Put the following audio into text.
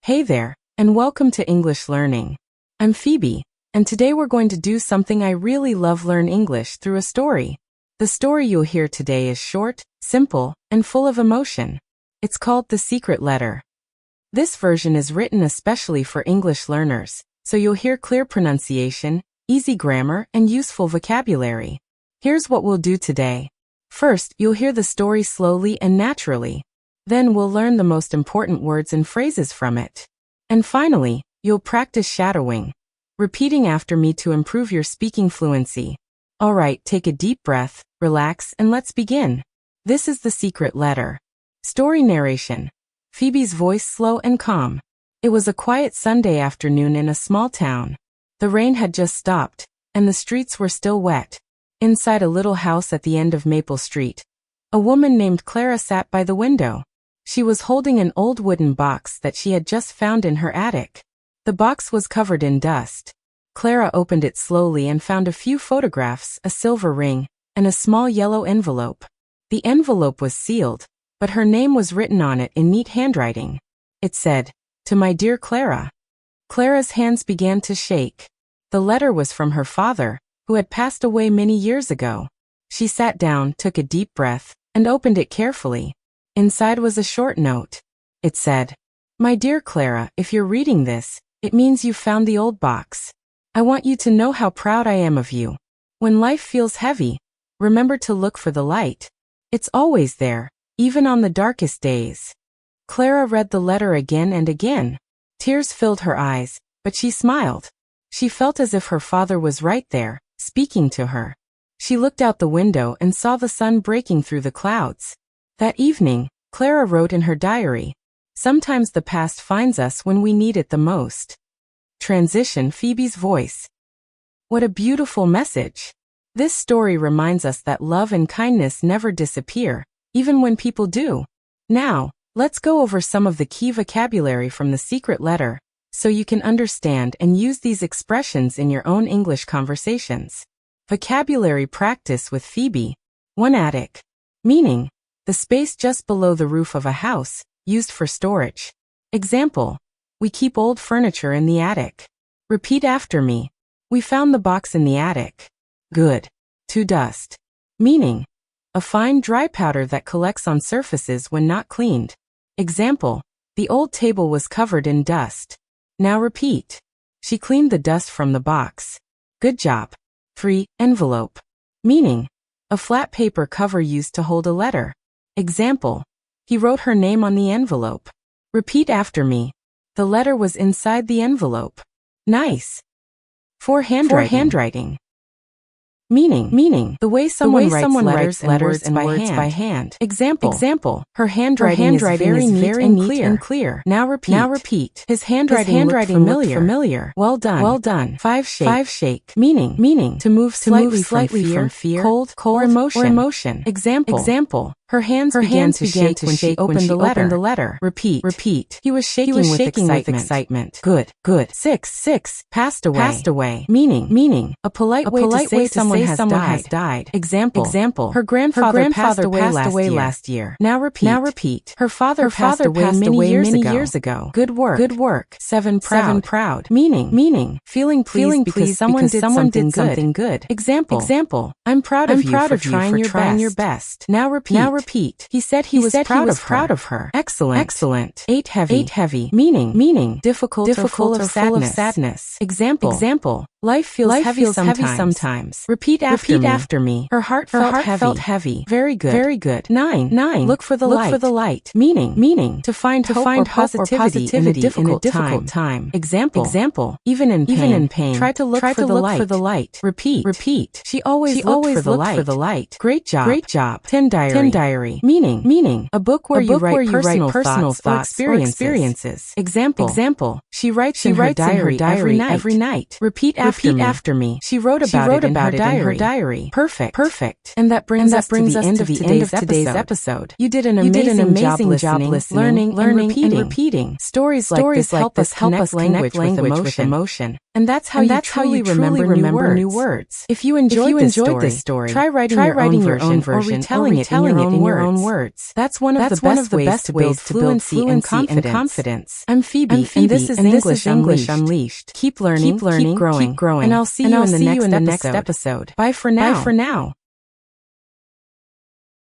Hey there, and welcome to English Learning. I'm Phoebe, and today we're going to do something I really love: learn English through a story. The story you'll hear today is short, simple, and full of emotion. It's called The Secret Letter. This version is written especially for English learners, so you'll hear clear pronunciation, easy grammar, and useful vocabulary. Here's what we'll do today. First, you'll hear the story slowly and naturally. Then we'll learn the most important words and phrases from it. And finally, you'll practice shadowing, repeating after me to improve your speaking fluency. Alright, take a deep breath, relax, and let's begin. This is The Secret Letter. Story narration. Phoebe's voice slow and calm. It was a quiet Sunday afternoon in a small town. The rain had just stopped, and the streets were still wet. Inside a little house at the end of Maple Street, a woman named Clara sat by the window. She was holding an old wooden box that she had just found in her attic. The box was covered in dust. Clara opened it slowly and found a few photographs, a silver ring, and a small yellow envelope. The envelope was sealed, but her name was written on it in neat handwriting. It said, "To my dear Clara." Clara's hands began to shake. The letter was from her father, who had passed away many years ago. She sat down, took a deep breath, and opened it carefully. Inside was a short note. It said, "My dear Clara, if you're reading this, it means you've found the old box. I want you to know how proud I am of you. When life feels heavy, remember to look for the light. It's always there, even on the darkest days." Clara read the letter again and again. Tears filled her eyes, but she smiled. She felt as if her father was right there, speaking to her. She looked out the window and saw the sun breaking through the clouds. That evening, Clara wrote in her diary, "Sometimes the past finds us when we need it the most." Transition: Phoebe's voice. What a beautiful message. This story reminds us that love and kindness never disappear, even when people do. Now, let's go over some of the key vocabulary from The Secret Letter, so you can understand and use these expressions in your own English conversations. Vocabulary practice with Phoebe. 1. Attic. Meaning, the space just below the roof of a house, used for storage. Example, we keep old furniture in the attic. Repeat after me. We found the box in the attic. Good. 2. Dust. Meaning, a fine dry powder that collects on surfaces when not cleaned. Example, the old table was covered in dust. Now repeat. She cleaned the dust from the box. Good job. 3. Envelope. Meaning, a flat paper cover used to hold a letter. Example, he wrote her name on the envelope. Repeat after me. The letter was inside the envelope. Nice. 4. Handwriting. Meaning, the way someone writes letters and words by hand. Example, her handwriting is very neat and clear. Now repeat. His handwriting looked familiar. Well done. 5. Shake. Meaning, to move slightly from fear, cold, or emotion. Example, her hands began to shake when she opened the letter. Repeat. He was shaking with excitement. Good. 6. Passed away. Meaning, a polite way to say someone has died. Example, her grandfather passed away last year. Now repeat. Her father passed away many years ago. Good work. 7. Proud. Meaning, feeling pleased because someone did something good. Example, I'm proud of you for trying your best. Now repeat. He said he was proud of her. Excellent. 8. Heavy. Meaning, difficult or full of sadness. Example, life feels heavy sometimes. Repeat after me. Her heart felt heavy. Very good. 9. Look for the light. Meaning, to find hope or positivity in a difficult time. Example, even in pain, try to look for the light. Repeat. She always looked for the light. Great job. 10. Diary. Meaning, a book where you write personal thoughts or experiences. Example, she writes in her diary every night. Repeat after me. She wrote about it in her diary. Perfect. And that brings us to the end of today's episode. You did an amazing job listening, learning, and repeating. Stories like this help us connect language with emotion. And that's how you truly remember new words. If you enjoyed this story, try writing your own version or retelling it in your own words. That's one of the best ways to build fluency and confidence. I'm Phoebe, and this is English Unleashed. Keep learning, keep growing, and I'll see you in the next episode. Bye for now.